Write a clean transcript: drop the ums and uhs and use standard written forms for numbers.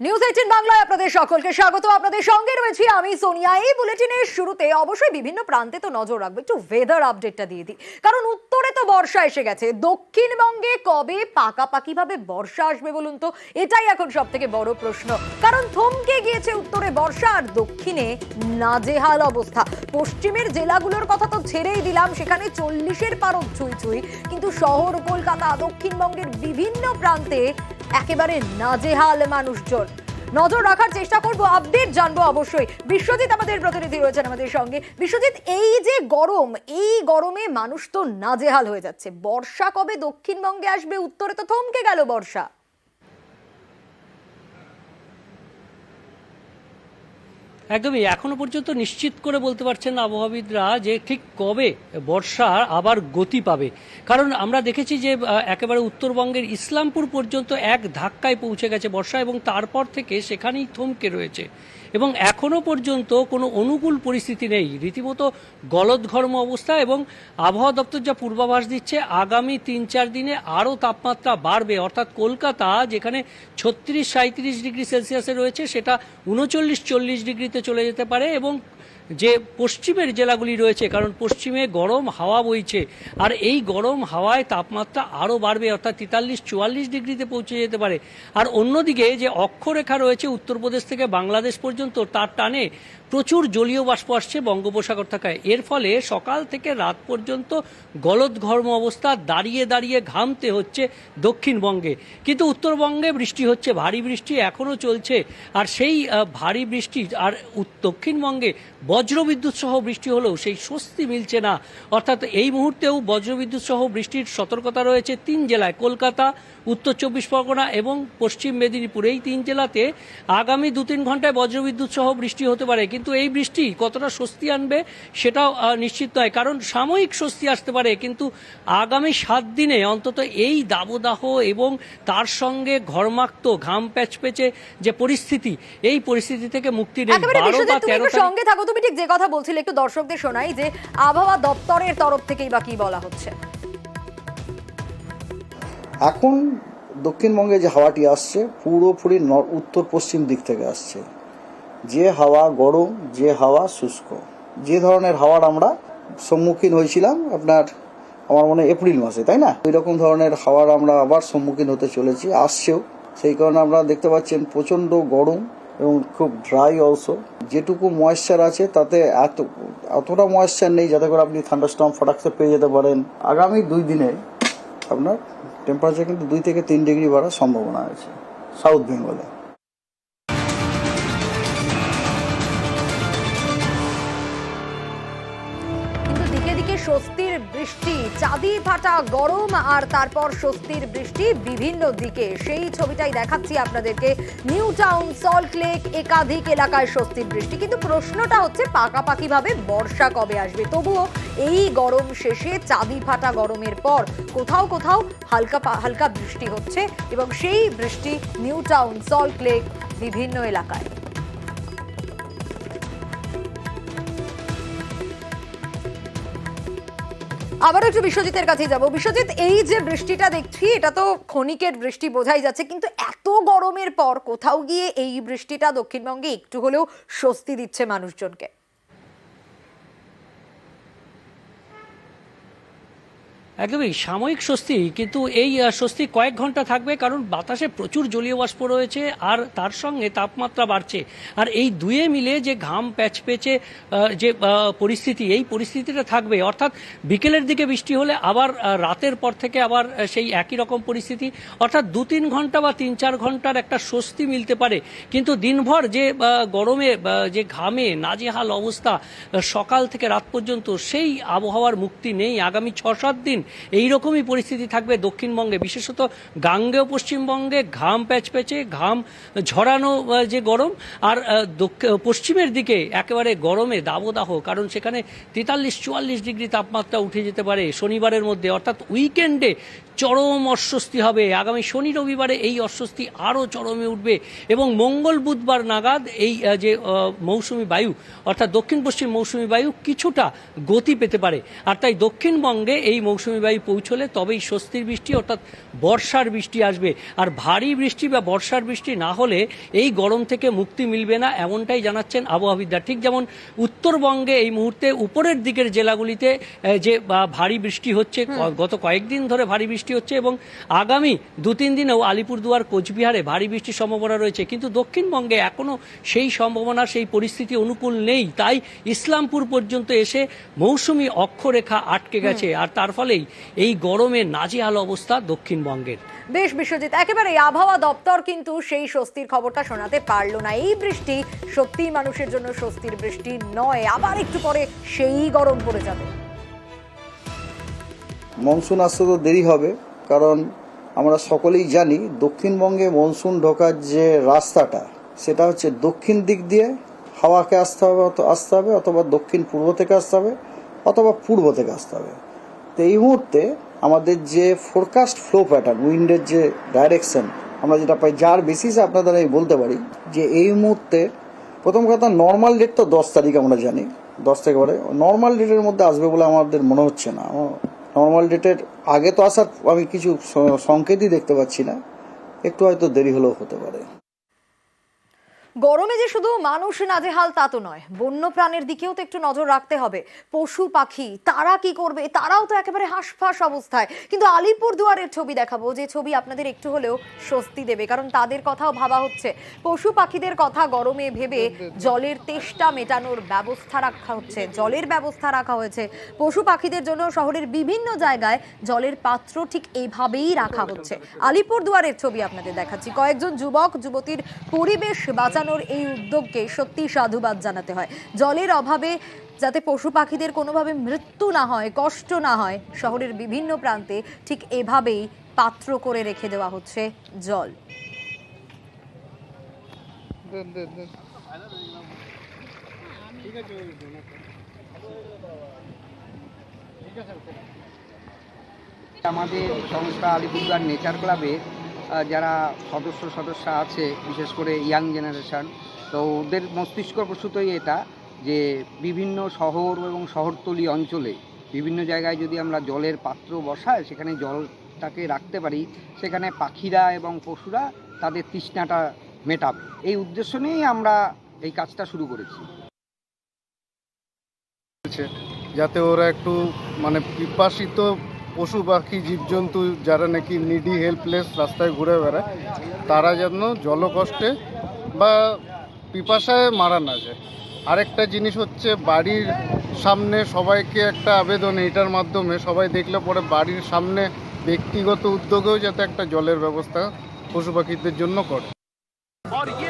News 18 বাংলায় আপনাদের সকলকে স্বাগত। আপনাদের সঙ্গে রয়েছি আমি সোনিয়া। এই বুলেটিনের শুরুতে অবশ্যই বিভিন্ন প্রান্তে তো নজর রাখবো, একটু ওয়েদার আপডেটটা দিয়ে দিই। কারণ উত্তরে তো বর্ষা এসে গেছে, দক্ষিণবঙ্গে কবে পাকাপাকি ভাবে বর্ষা আসবে বলুন তো? এটাই এখন সব থেকে বড় প্রশ্ন। কারণ থমকে গিয়েছে উত্তরে বর্ষা আর দক্ষিণে নাজেহাল অবস্থা। পশ্চিমের জেলাগুলোর কথা তো ছেড়েই দিলাম, সেখানে 40-এর পারও ছুঁই ছুঁই, কিন্তু শহর কলকাতা, দক্ষিণবঙ্গের বিভিন্ন প্রান্তে একেবারে নাজেহাল মানুষজন। নজর রাখার চেষ্টা করব, আপডেট জানবো অবশ্যই। বিশ্বজিৎ আমাদের প্রতিনিধি রয়েছেন আমাদের সঙ্গে। বিশ্বজিৎ, এই যে গরম, এই গরমে মানুষ তো নাজেহাল হয়ে যাচ্ছে। বর্ষা কবে দক্ষিণবঙ্গে আসবে? উত্তরে তো থমকে গেল বর্ষা। একদমই এখনো পর্যন্ত নিশ্চিত করে বলতে পারছেন না আবহাওয়াবিদরা যে ঠিক কবে বর্ষা আবার গতি পাবে। কারণ আমরা দেখেছি যে একেবারে উত্তরবঙ্গের ইসলামপুর পর্যন্ত এক ধাক্কায় পৌঁছে গেছে বর্ষা, এবং তারপর থেকে সেখানেই থমকে রয়েছে এবং এখনো পর্যন্ত কোনো অনুকূল পরিস্থিতি নেই। রীতিমতো গলদঘর্ম অবস্থা, এবং আবহাওয়া দপ্তর যা পূর্বাভাস দিচ্ছে আগামী 3-4 দিনে আরও তাপমাত্রা বাড়বে। অর্থাৎ কলকাতা যেখানে 36-37 ডিগ্রি সেলসিয়াসে রয়েছে সেটা 39-40 ডিগ্রিতে চলে যেতে পারে, এবং যে পশ্চিমের জেলাগুলি রয়েছে, কারণ পশ্চিমে গরম হাওয়া বইছে, আর এই গরম হাওয়ায় তাপমাত্রা আরও বাড়বে, অর্থাৎ 43-44 ডিগ্রিতে পৌঁছে যেতে পারে। আর অন্যদিকে যে অক্ষরেখা রয়েছে উত্তরপ্রদেশ থেকে বাংলাদেশ পর্যন্ত, তার টানে প্রচুর জলীয় বাষ্প আসছে বঙ্গোপসাগর থাকায়। এর ফলে সকাল থেকে রাত পর্যন্ত গলদঘর্ম অবস্থা, দাঁড়িয়ে দাঁড়িয়ে ঘামতে হচ্ছে দক্ষিণবঙ্গে। কিন্তু উত্তরবঙ্গে বৃষ্টি হচ্ছে, ভারী বৃষ্টি এখনও চলছে, আর সেই ভারী বৃষ্টি আর দক্ষিণবঙ্গে বজ্রবিদ্যুৎ সহ বৃষ্টি হলেও সেই স্বস্তি মিলছে না। অর্থাৎ এই মুহূর্তেও বজ্রবিদ্যুৎ সহ বৃষ্টির সতর্কতা রয়েছে 3 জেলায়, কলকাতা, উত্তর 24 পরগনা এবং পশ্চিম মেদিনীপুর। এই 3 জেলাতে আগামী 2-3 ঘন্টায় বজ্রবিদ্যুৎ সহ বৃষ্টি হতে পারে, কিন্তু এই বৃষ্টি কতটা স্বস্তি আনবে সেটাও নিশ্চিত নয়। কারণ সাময়িক স্বস্তি আসতে পারে, কিন্তু আগামী 7 দিনে অন্তত এই দাবদাহ এবং তার সঙ্গে ঘর্মাক্ত ঘাম প্যাচপেচে যে পরিস্থিতি, এই পরিস্থিতি থেকে মুক্তি নেই। 12 বা 13 সঙ্গে থাকো, তুমি ঠিক যে কথা বলছিলে একটু দর্শকদের শোনাই যে আবহাওয়া দপ্তরের তরফ থেকেই বা কি বলা হচ্ছে। এখন দক্ষিণবঙ্গে যে হাওয়াটি আসছে পুরোপুরি উত্তর পশ্চিম দিক থেকে আসছে। যে হাওয়া গরম, যে হাওয়া শুষ্ক, যে ধরনের হাওয়ার আমরা সম্মুখীন হয়েছিলাম আমার মনে হয় এপ্রিল মাসে, তাই না? ওই রকম ধরনের হাওয়ার আমরা আবার সম্মুখীন হতে চলেছি, আসছেও। সেই কারণে আমরা দেখতে পাচ্ছেন প্রচণ্ড গরম এবং খুব ড্রাই অলসো। যেটুকু ময়েশ্চার আছে তাতে অতটা ময়েশ্চার নেই যাতে করে আপনি থান্ডারস্টর্ম ফটাকসে পেয়ে যেতে পারেন। আগামী 2 দিনে আপনার টেম্পারেচার কিন্তু 2 থেকে 3 ডিগ্রি বাড়ার সম্ভাবনা আছে সাউথ বেঙ্গলে। দিকে দিকে স্বস্তির বৃষ্টি, চাঁদি ফাটা গরম আর তারপর স্বস্তির বৃষ্টি বিভিন্ন দিকে, সেই ছবিটাই দেখাচ্ছি আপনাদেরকে। নিউ টাউন, সল্ট লেক, একাধিক এলাকায় স্বস্তির বৃষ্টি। কিন্তু প্রশ্নটা হচ্ছে পাকাপাকি ভাবে বর্ষা কবে আসবে? তবুও এই গরম শেষে চাঁদি ফাটা গরমের পর কোথাও কোথাও হালকা হালকা বৃষ্টি হচ্ছে, এবং সেই বৃষ্টি নিউ টাউন, সল্ট লেক বিভিন্ন এলাকায়। আবারও একটু বিশ্বজিতের কাছে যাব। বিশ্বজিৎ, এই যে বৃষ্টিটা দেখছি এটা তো ক্ষণিকের বৃষ্টি বোঝাই যাচ্ছে, কিন্তু এত গরমের পর কোথাও গিয়ে এই বৃষ্টিটা দক্ষিণবঙ্গে একটু হলেও স্বস্তি দিচ্ছে মানুষজনকে। একদমই সাময়িক স্বস্তি, কিন্তু এই স্বস্তি কয়েক ঘন্টা থাকবে, কারণ বাতাসে প্রচুর জলীয় বাষ্প রয়েছে আর তার সঙ্গে তাপমাত্রা বাড়ছে। আর এই দুয়ে মিলে যে ঘাম প্যাচপেচে যে পরিস্থিতি, এই পরিস্থিতিটা থাকবে। অর্থাৎ বিকেলের দিকে বৃষ্টি হলে আবার রাতের পর থেকে আবার সেই একই রকম পরিস্থিতি। অর্থাৎ 2-3 ঘন্টা বা 3-4 ঘন্টার একটা স্বস্তি মিলতে পারে, কিন্তু দিনভর যে গরমে যে ঘামে নাজেহাল অবস্থা সকাল থেকে রাত পর্যন্ত, সেই আবহাওয়ার মুক্তি নেই। আগামী 6-7 দিন এইরকমই পরিস্থিতি থাকবে দক্ষিণবঙ্গে, বিশেষত গাঙ্গেয় পশ্চিমবঙ্গে ঘাম প্যাচপ্যাচে, ঘাম ঝরানো যে গরম, আর পশ্চিমের দিকে একেবারে গরমে দাবদাহ, কারণ সেখানে 43-44 ডিগ্রি তাপমাত্রা উঠে যেতে পারে শনিবারের মধ্যে। অর্থাৎ উইকেন্ডে চরম অস্বস্তি হবে। আগামী শনি রবিবারে এই অস্বস্তি আরও চরমে উঠবে, এবং মঙ্গল বুধবার নাগাদ এই যে মৌসুমি বায়ু, অর্থাৎ দক্ষিণ পশ্চিম মৌসুমি বায়ু কিছুটা গতি পেতে পারে। আর তাই দক্ষিণবঙ্গে এই মৌসুমি মৌসুমি বায়ু পৌঁছলে তবেই স্বস্তির বৃষ্টি অর্থাৎ বর্ষার বৃষ্টি আসবে। আর ভারী বৃষ্টি বা বর্ষার বৃষ্টি না হলে এই গরম থেকে মুক্তি মিলবে না, এমনটাই জানাচ্ছেন আবহাওয়াবিদরা। ঠিক যেমন উত্তরবঙ্গে এই মুহূর্তে উপরের দিকের জেলাগুলিতে যে ভারী বৃষ্টি হচ্ছে, গত কয়েকদিন ধরে ভারী বৃষ্টি হচ্ছে এবং আগামী 2-3 দিনেও আলিপুরদুয়ার কোচবিহারে ভারী বৃষ্টির সম্ভাবনা রয়েছে। কিন্তু দক্ষিণবঙ্গে এখনও সেই সম্ভাবনা, সেই পরিস্থিতি অনুকূল নেই। তাই ইসলামপুর পর্যন্ত এসে মৌসুমি অক্ষরেখা আটকে গেছে, আর তার ফলেই এই গরমে নাজেহাল অবস্থা দক্ষিণবঙ্গের। বেশ বিশ্বজিৎ, একেবারে আবহাওয়া দপ্তর কিন্তু সেই স্বস্তির খবরটা শোনাতে পারলো না। এই বৃষ্টি সত্যিই মানুষের জন্য স্বস্তির বৃষ্টি নয়, আবার একটু পরে সেই গরম পড়ে যাবে। মনসুন আসতে তো দেরি হবে, কারণ আমরা সকলেই জানি দক্ষিণবঙ্গে মনসুন ঢোকার যে রাস্তাটা সেটা হচ্ছে দক্ষিণ দিক দিয়ে হাওয়াকে আসতে হবে অথবা দক্ষিণ পূর্ব থেকে আসতে হবে অথবা পূর্ব থেকে আসতে হবে। তো এই মুহূর্তে আমাদের যে ফোরকাস্ট ফ্লো প্যাটার্ন, উইন্ডের যে ডাইরেকশন আমরা যেটা পাই, যার বেসিসে আপনাদের আমি বলতে পারি যে এই মুহূর্তে প্রথম কথা নর্মাল ডেট তো 10 তারিখ আমরা জানি, 10 থেকে পরে নর্মাল ডেটের মধ্যে আসবে বলে আমাদের মনে হচ্ছে না। নর্মাল ডেটের আগে তো আসার আমি কিছু সংকেতই দেখতে পাচ্ছি না, একটু হয়তো দেরি হলেও হতে পারে। গরমে যে শুধু মানুষ নাজেহাল তা তো নয়, বন্য প্রাণের দিকেও তো একটু নজর রাখতে হবে। পশু পাখি তারা কি করবে? তারাও তো একেবারে হাঁসফাঁস অবস্থায়। কিন্তু আলিপুরদুয়ারের ছবি দেখাবো, যে ছবি আপনাদের একটু হলেও স্বস্তি দেবে, কারণ তাদের কথাও ভাবা হচ্ছে। পশু পাখিদের কথা গরমে ভেবে জলের তেষ্টা মেটানোর ব্যবস্থা রাখা হচ্ছে, জলের ব্যবস্থা রাখা হয়েছে। পশু পাখিদের জন্য শহরের বিভিন্ন জায়গায় জলের পাত্র ঠিক এইভাবেই রাখা হচ্ছে। আলিপুরদুয়ারের ছবি আপনাদের দেখাচ্ছি। কয়েকজন যুবক যুবতীর পরিবেশ বাঁচানোর এই উদ্যোগকে সত্যি সাধুবাদ জানাতে হয়। জলের অভাবে যাতে পশু পাখিদের কোনোভাবে মৃত্যু না হয়, কষ্ট না হয়, শহরের বিভিন্ন প্রান্তে ঠিক এভাবেই পাত্র করে রেখে দেওয়া হচ্ছে জল। আমাদের সংস্থা আলিপুরদুয়ার নেচার ক্লাবে যারা সদস্য আছে, বিশেষ করে ইয়াং জেনারেশন, তো ওদের মস্তিষ্ক প্রসূতই এটা যে বিভিন্ন শহর এবং শহরতলি অঞ্চলে বিভিন্ন জায়গায় যদি আমরা জলের পাত্র বসাই, সেখানে জলটাকে রাখতে পারি, সেখানে পাখিরা এবং পশুরা তাদের তৃষ্ণাটা মেটাবে। এই উদ্দেশ্য নিয়েই আমরা এই কাজটা শুরু করেছি, যাতে ওরা একটু মানে পিপাসিত পশু পাখি জীবজন্তু যারা নাকি নিডি হেল্পলেস রাস্তায় ঘুরে বেড়ায়, তারা যেন জলকষ্টে বা পিপাসায় মারা না যায়। আরেকটা জিনিস হচ্ছে বাড়ির সামনে সবাইকে একটা আবেদন, এটার মাধ্যমে সবাই দেখলে পরে বাড়ির সামনে ব্যক্তিগত উদ্যোগেও যাতে একটা জলের ব্যবস্থা পশু পাখিদের জন্য করে।